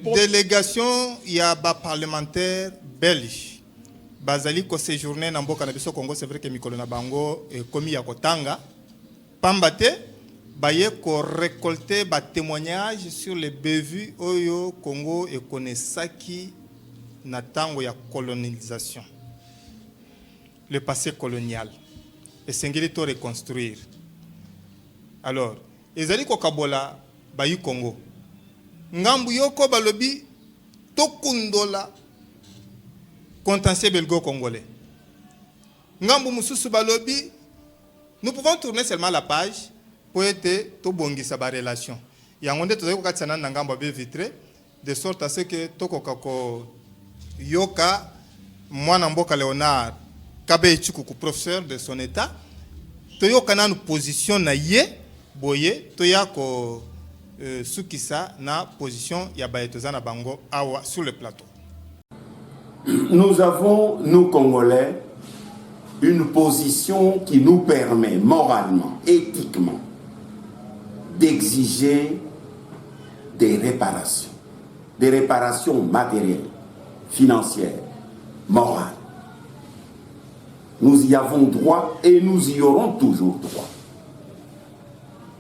Délégation, il y a des parlementaires belges. Bazali ko séjourné na mboka na biso Congo, c'est vrai que mikolo na bango komi ya kotanga. Pambate baye ko récolter ba témoignages sur les bévues oyo Congo et connaissaki na tango ya colonisation. Le passé colonial. Et sengeli to reconstruire. Alors, ezali ko kabola bayi Congo. Ngambu yoko balobi tokundola contentieux belgo-congolais. Ngambu mususu balobi, nous pouvons tourner seulement la page pour être to bongisa ba relation. Yangonde to zeko katsana na ngambu be vitré de sorte à ce que toko kako yoka mwana mboka Léonard kabe chikuku professeur de son état to yoka na position na ye boye to yako Soukissa na position ya baetozana bango awa sur le plateau. Nous avons, nous Congolais, une position qui nous permet moralement, éthiquement, d'exiger des réparations matérielles, financières, morales. Nous y avons droit et nous y aurons toujours droit.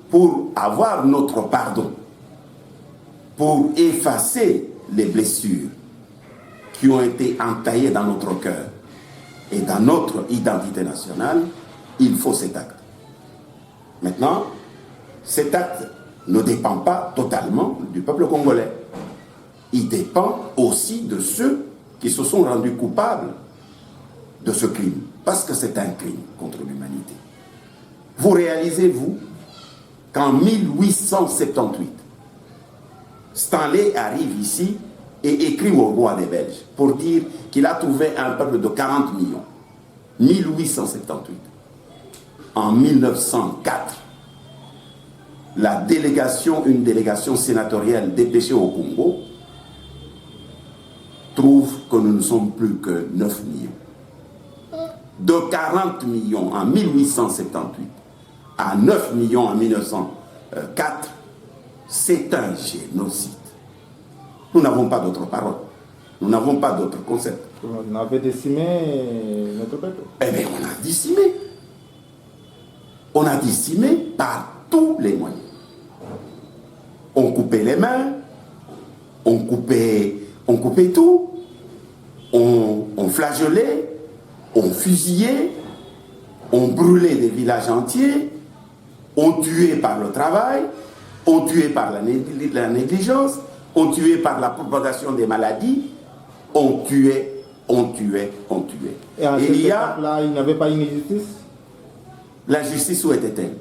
Pour avoir notre pardon, pour effacer les blessures qui ont été entaillées dans notre cœur et dans notre identité nationale, il faut cet acte. Maintenant, cet acte ne dépend pas totalement du peuple congolais. Il dépend aussi de ceux qui se sont rendus coupables de ce crime, parce que c'est un crime contre l'humanité. Vous réalisez-vous qu'en 1878, Stanley arrive ici et écrit au roi des Belges pour dire qu'il a trouvé un peuple de 40 millions. 1878. En 1904, une délégation sénatoriale dépêchée au Congo, trouve que nous ne sommes plus que 9 millions. De 40 millions en 1878 à 9 millions en 1904, c'est un génocide. Nous n'avons pas d'autre parole. Nous n'avons pas d'autre concept. On avait décimé notre peuple. Eh bien, on a décimé. On a décimé par tous les moyens. On coupait les mains, on coupait tout, on flagellait, on fusillait, on brûlait des villages entiers, on tuait par le travail, on tuait par la négligence, on tuait par la propagation des maladies, on tuait. Et à cette époque-là, il n'y avait pas une justice? La justice, où était-elle?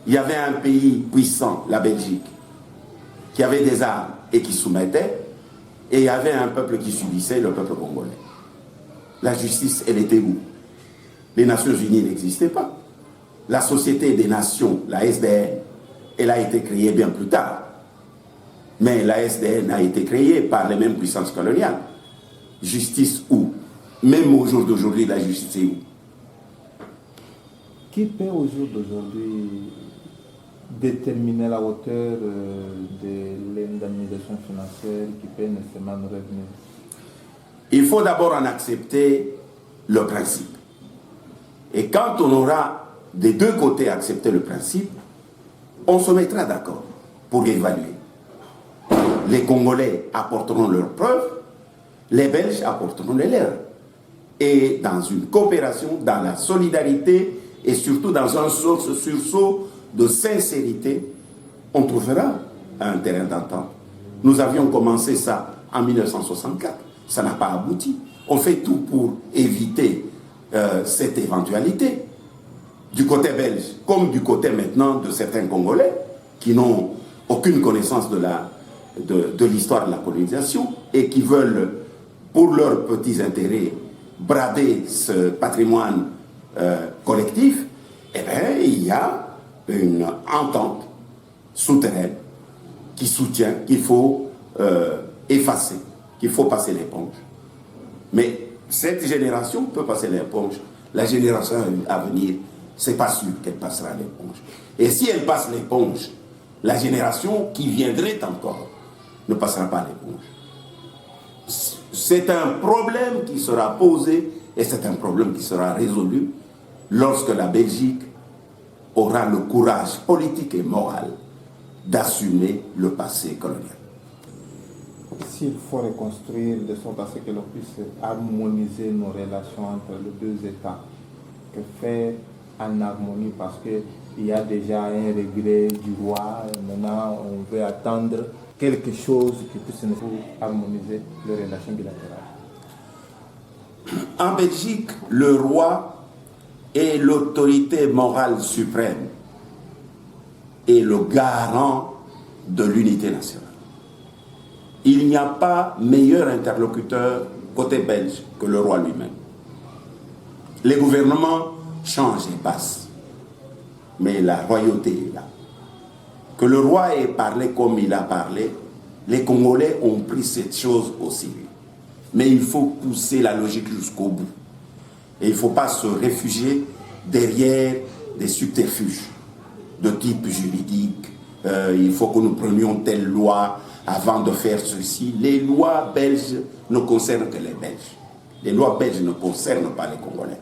Il y avait un pays puissant, la Belgique, qui avait des armes et qui soumettait, et il y avait un peuple qui subissait, le peuple congolais. La justice, elle était où? Les Nations Unies n'existaient pas. La Société des Nations, la SDN, elle a été créée bien plus tard. Mais la SDN a été créée par les mêmes puissances coloniales. Justice où? Même au jour d'aujourd'hui, la justice est où? Qui peut au jour d'aujourd'hui déterminer la hauteur de l'indemnisation financière qui peut nécessairement nous revenir? Il faut d'abord en accepter le principe. Et quand on aura des deux côtés accepté le principe, on se mettra d'accord pour évaluer. Les Congolais apporteront leurs preuves, les Belges apporteront les leurs. Et dans une coopération, dans la solidarité et surtout dans un sursaut de sincérité, on trouvera un terrain d'entente. Nous avions commencé ça en 1964, ça n'a pas abouti. On fait tout pour éviter cette éventualité. Du côté belge, comme du côté maintenant de certains Congolais qui n'ont aucune connaissance de l'histoire de la colonisation et qui veulent, pour leurs petits intérêts, brader ce patrimoine collectif, eh bien, il y a une entente souterraine qui soutient qu'il faut effacer, qu'il faut passer l'éponge. Mais cette génération peut passer l'éponge. La génération à venir, c'est pas sûr qu'elle passera l'éponge. Et si elle passe l'éponge, la génération qui viendrait encore ne passera pas à l'éponge. C'est un problème qui sera posé et c'est un problème qui sera résolu lorsque la Belgique aura le courage politique et moral d'assumer le passé colonial. S'il faut reconstruire de sorte à ce que l'on puisse harmoniser nos relations entre les deux États, que faire en harmonie, parce qu'il y a déjà un regret du roi, et maintenant on veut attendre quelque chose qui puisse nous harmoniser les relations bilatérales. En Belgique, le roi est l'autorité morale suprême et le garant de l'unité nationale. Il n'y a pas meilleur interlocuteur côté belge que le roi lui-même. Les gouvernements changent et passent, mais la royauté est là. Que le roi ait parlé comme il a parlé, les Congolais ont pris cette chose au sérieux. Mais il faut pousser la logique jusqu'au bout. Et il ne faut pas se réfugier derrière des subterfuges de type juridique. Il faut que nous prenions telle loi avant de faire ceci. Les lois belges ne concernent que les Belges. Les lois belges ne concernent pas les Congolais.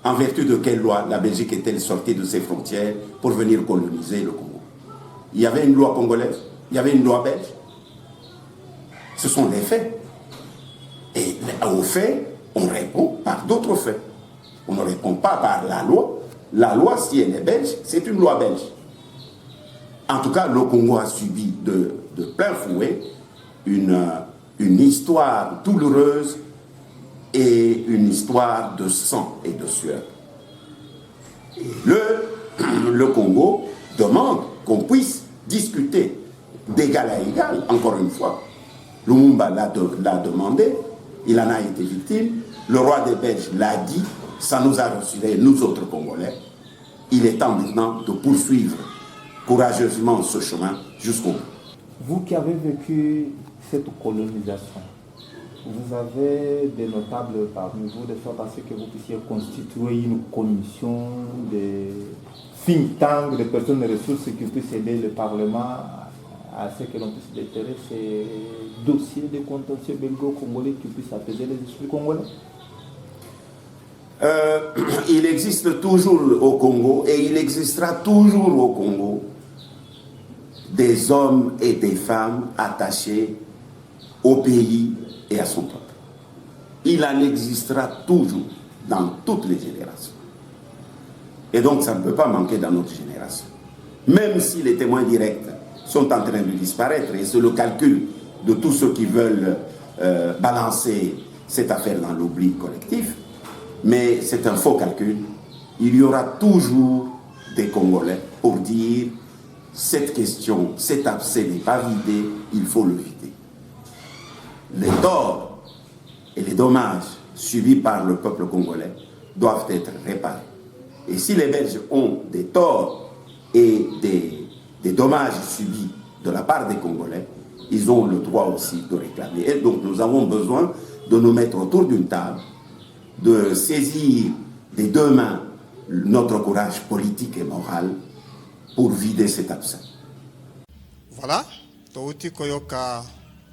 En vertu de quelle loi la Belgique est-elle sortie de ses frontières pour venir coloniser le Congo? Il y avait une loi congolaise, il y avait une loi belge. Ce sont les faits. Et aux faits, on répond par d'autres faits. On ne répond pas par la loi. La loi, si elle est belge, c'est une loi belge. En tout cas, le Congo a subi de plein fouet une histoire douloureuse et une histoire de sang et de sueur. Et le Congo demande qu'on puisse discuter d'égal à égal, encore une fois. Lumumba l'a demandé, il en a été victime, le roi des Belges l'a dit, ça nous a rassurés, nous autres Congolais. Il est temps maintenant de poursuivre courageusement ce chemin jusqu'au bout. Vous qui avez vécu cette colonisation, vous avez des notables parmi vous, de sorte à ce que vous puissiez constituer une commission de think tank, de personnes de ressources qui puissent aider le Parlement à ce que l'on puisse déterrer ces dossiers de contentieux belgo-congolais qui puissent apaiser les esprits congolais. Il existe toujours au Congo et il existera toujours au Congo des hommes et des femmes attachés au pays et à son peuple. Il en existera toujours dans toutes les générations. Et donc ça ne peut pas manquer dans notre génération. Même si les témoins directs sont en train de disparaître, et c'est le calcul de tous ceux qui veulent balancer cette affaire dans l'oubli collectif, mais c'est un faux calcul. Il y aura toujours des Congolais pour dire cette question, cet abcès n'est pas vidé, il faut le vider. Les torts et les dommages subis par le peuple congolais doivent être réparés. Et si les Belges ont des torts et des dommages subis de la part des Congolais, ils ont le droit aussi de réclamer. Et donc nous avons besoin de nous mettre autour d'une table, de saisir des deux mains notre courage politique et moral pour vider cet abcès. Voilà, touti koyoka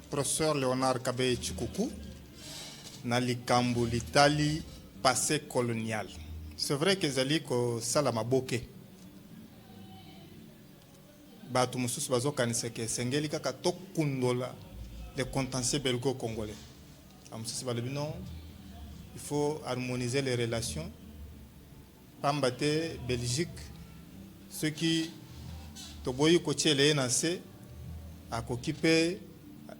professeur Léonard Kabeye Chikuku na likambo litali passé colonial. C'est vrai que zali ko sala maboke. Batu mususu bazokanisa ke sengeli kaka tokundola les contentieux belgo-congolais. Amususu balobi non, il faut harmoniser les relations. Pambate Belgique, ceux qui toboyi kotiele enase a kokipe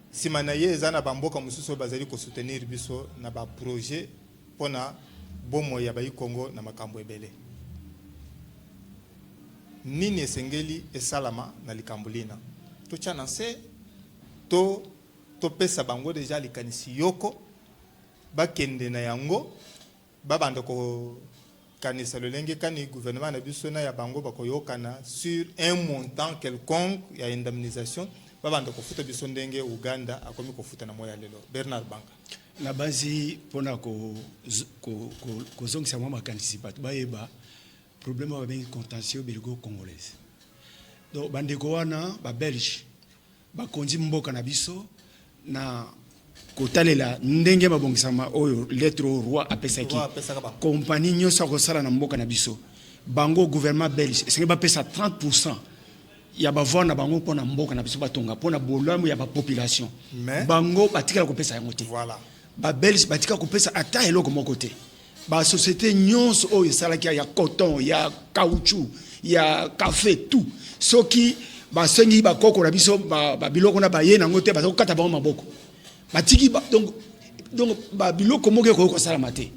simanaye ezana bamboka mususu bazali ko soutenir biso na ba projet pona bomo ya bayi Congo na makambo ebele. Nini esengeli esalama na likambulina. To chananse to pesa bango deja likanisi yoko bakende na yango babanda ko kanisa lolenge kani gouvernement na biso na ya bango bakoyokana sur un montant quelconque ya indemnisation babanda ko futa biso ndenge Uganda akomi ko futa na moya lelo. Bernard Banga na basi pona ko zongisa mwa makanisi bato bayeba problème avec contentieux belgo congolaise. Donc bandeko wana ba belge bakonzi mboka na biso na kotalela ndenge babongisama oyo lettre au roi apesaki compagnie nyonso akosala na mboka na biso bango gouvernement belge esengi bapesa 30% ya bavoi na bango mpona mboka na biso batonga mpona bolamu ya bapopulation bango batikala kopesa yango te babelge batikala kopesa ata eloko moko te basociété nyonso oyo esalaki ya coton ya caoutchouc ya café tout soki basengi bakoko na biso babiloko na baye nango te bazokata bango maboko batiki donc babiloko moko ekosala te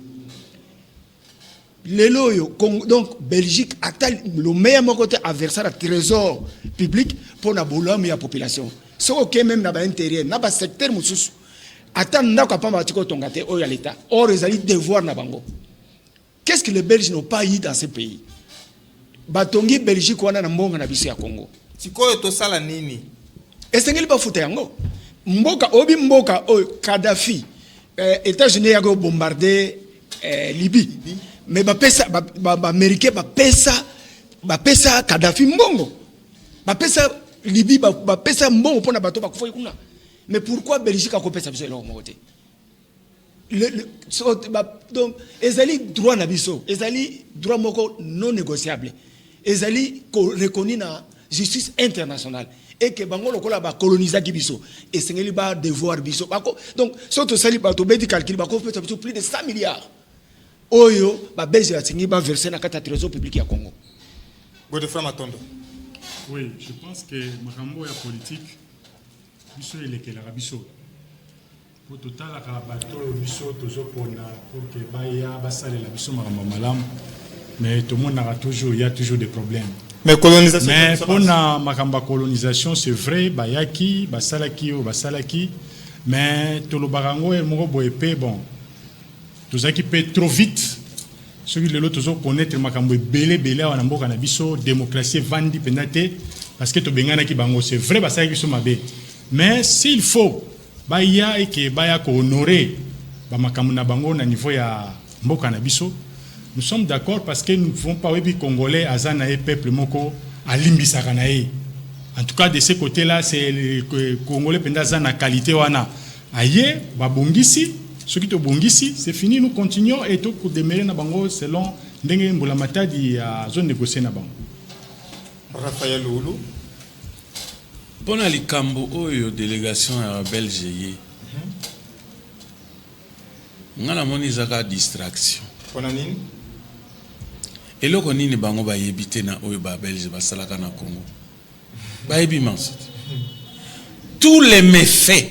lelo oyo donc Belgique ata le meilleur moko te a versé le trésor public pour na bolamu ya population soki même na ba intérieur na ba secteur mosusu ata ndako apamba batiko tonga te oyo ya l'état or ezali devoir na bango. Qu'est-ce que les Belges n'ont pas eu dans ce pays? Batongi Belgique wana na mbonga na biso ya Congo. Sikoyo to sala nini? Esengeli ba futa yango. Mboka obi mboka o Kadhafi États-Unis ya go bombarder Libye. Mais ba pesa ba américain ba pesa Kadhafi mbongo. Ba pesa Libye ba pesa mbongo pona bato ba kufa kuna. Mais pourquoi Belgique a kopesa biso eloko moko te? Donc, ezali droit na biso, ezali droit moko non négociable, ezali reconnu na justice internationale et que bango lokola ba coloniser biso et sengeli ba devoir biso. Donc, surtout sali ba to bedi calcul ba ko fait plus de 100 milliards. Oyo ba belge ya sengi ba verser na kata trésor public ya Congo. Godefroid Matondo. Oui, je pense que makambo ya politique biso elekela biso. Pour total la bateau biso toujours pour que baya basale la biso malam mais tout le monde a toujours il y a toujours des problèmes. Mais colonisation. Mais pour na makamba colonisation c'est vrai bayaki basalaki ou basalaki mais tout le barango et moko boepé bon tout ça qui peut trop vite celui de l'autre toujours connaître makambo belé wana mboka na biso démocratie vandi pendate parce que to bengana ki bango c'est vrai basalaki biso mabe mais s'il faut baya eke baya ko honorer ba makambo na bango na niveau ya mboka na biso. Nous sommes d'accord parce que nous ne pouvons pas webi congolais azana et peuple moko alimbisaka na ye. En tout cas de ce côté là c'est le congolais penda zana qualité wana aye ba bongisi ce qui to bongisi c'est fini, nous continuons et tout pour demeurer na bango selon ndenge mbola matadi ya zone négocier na bango. Raphaël Oulu. Pona likambo oyo délégation ya Belge ye. Ngala moni zaka distraction. Pona nini? Eloko nini bango ba yebite na oyo ba Belge ba salaka na Congo. Ba yebi mansi. Tous les méfaits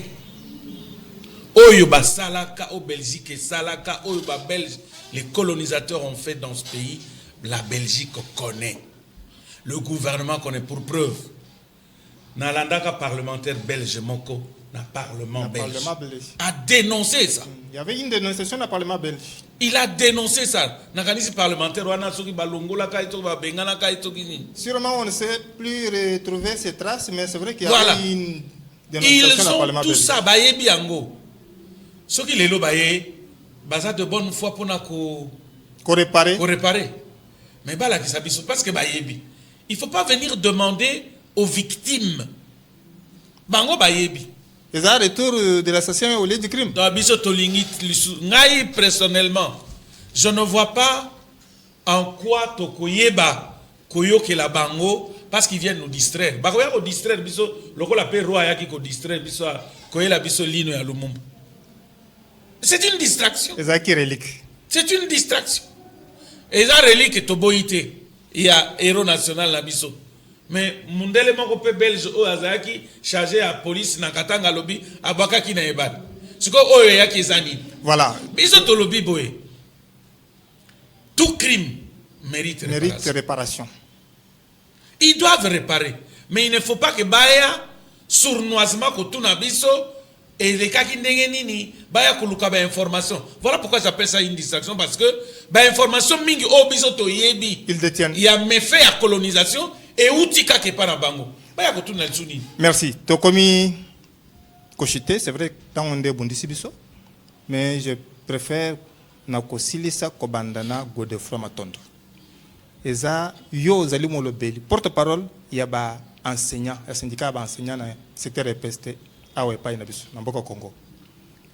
oyo ba salaka au Belgique et salaka oyo ba Belge les colonisateurs ont fait dans ce pays, la Belgique connaît. Le gouvernement connaît pour preuve. Nalandaka parlementaire belge moko na parlement belge a dénoncé ça. Il y avait une dénonciation dans le parlement belge. Il a dénoncé ça. Nakanisi parlementaire wana soki balongola ka ito ba bengana ka ito kini. Sûrement on ne sait plus retrouver ces traces mais c'est vrai qu'il y voilà. a une dénonciation dans le parlement belge. Tout ça bayebi yango. Soki lelo baye baza de bonne foi pona ko réparer. Mais bala ki sabiso parce que bayebi. Il faut pas venir demander aux victimes. Bango bayebi. Les un retour de l'assassin au lieu du crime. Dans biso tolingi ngai personnellement, je ne vois pas en quoi tokoyeba koyoke la bango parce qu'ils viennent nous distraire. Bakoya ko distraire biso lokola pe roi ya ki ko distraire biso koyela biso lino ya Lumumba. C'est une distraction. Les acquis reliques. C'est une distraction. Et ça relique toboité. Il y a héros national la biso. Mais mundele moko pe belge o azaki chargé à police na katanga lobby abaka ki na ebad. Siko oyo yaki ezani. Voilà. Biso to lobby boy. Tout crime mérite réparation. Ils doivent réparer. Mais il ne faut pas que baya sournoisement ko tuna biso et les kaki ndenge nini baya kuluka ba information. Voilà pourquoi j'appelle ça une distraction parce que ba information mingi o biso to yebi. Ils détiennent. Il y a méfait à colonisation. Et outika ke para bango. Baya ko tuna tsuni. Merci. Tokomi Koshite, c'est vrai tant on est bondisi biso, mais je préfère na kosilisa kobandana Godefroid Matondo. Eza yo zali molobeli. Porte-parole ya ba enseignant le syndicat enseignant na secteur EPST awa epai na biso na mboka Congo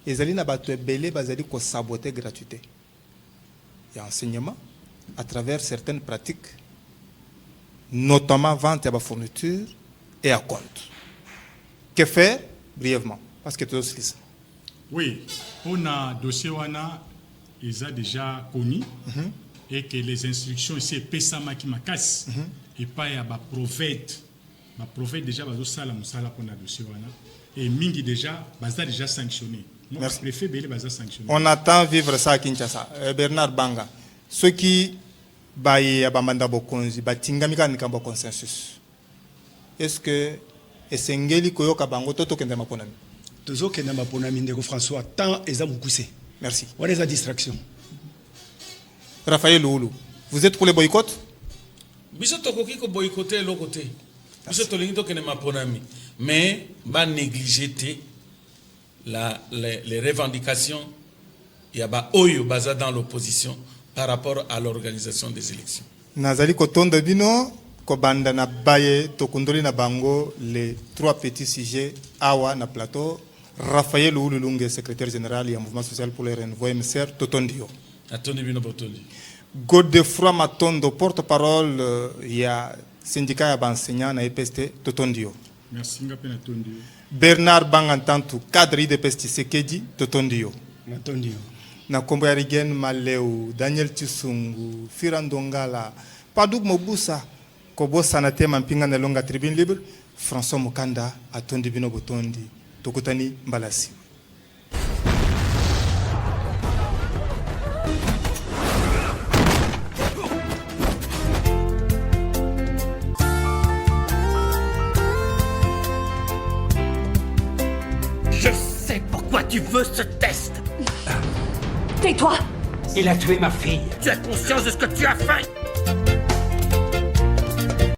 ezali na bato ebele bazali ko saboter gratuité et enseignement à travers certaines pratiques notamment vente à fourniture et à compte. Que faire brièvement parce que tous lisent. Oui, on a dossier wana ils ont déjà connu et que les instructions ici pesama qui makas et pas ya ba prophète déjà bazo sala musala pour na dossier wana et mingi déjà baza déjà sanctionné. Moi je préfère belé baza sanctionné. On attend vivre ça à Kinshasa. Bernard Banga, ceux qui baye ya bamanda bokonzi batingami ka nikambo consensus. Est-ce que esengeli koyoka bango toto kende maponami? Tozo kende maponami ndeko François tant eza mukuse. Merci. What is la distraction? Raphaël Oulu, vous êtes pour le boycott? Biso tokoki ko boycotter l'autre côté. Biso tolingi to kende maponami, mais ba négliger les revendications il y a ba oyo baza dans l'opposition par rapport à l'organisation des élections. Nazali kotonda bino ko banda na baye tokundoli na bango les trois petits sujets awa na plateau. Raphaël Oululunge, secrétaire général du Mouvement social pour le renouveau MCR, Totondio. Godefroy Matondo, porte-parole, il y a syndicat enseignant à EPST, Totondio. Merci, Totondio. Bernard Bangantantu, cadre d'EPST Sekedi, Totondio. Totondio. Na Kombo Yarigen Maleu, Daniel Tisungu, Firandongala, Padouk Mobusa, Kobo Sanate Mampinga Nelonga Tribune Libre, François Mukanda, Atondi Bino Botondi. Tokutani Mbalasi. Je sais pourquoi tu veux ce test. Tais-toi! Il a tué ma fille. Tu as conscience de ce que tu as fait?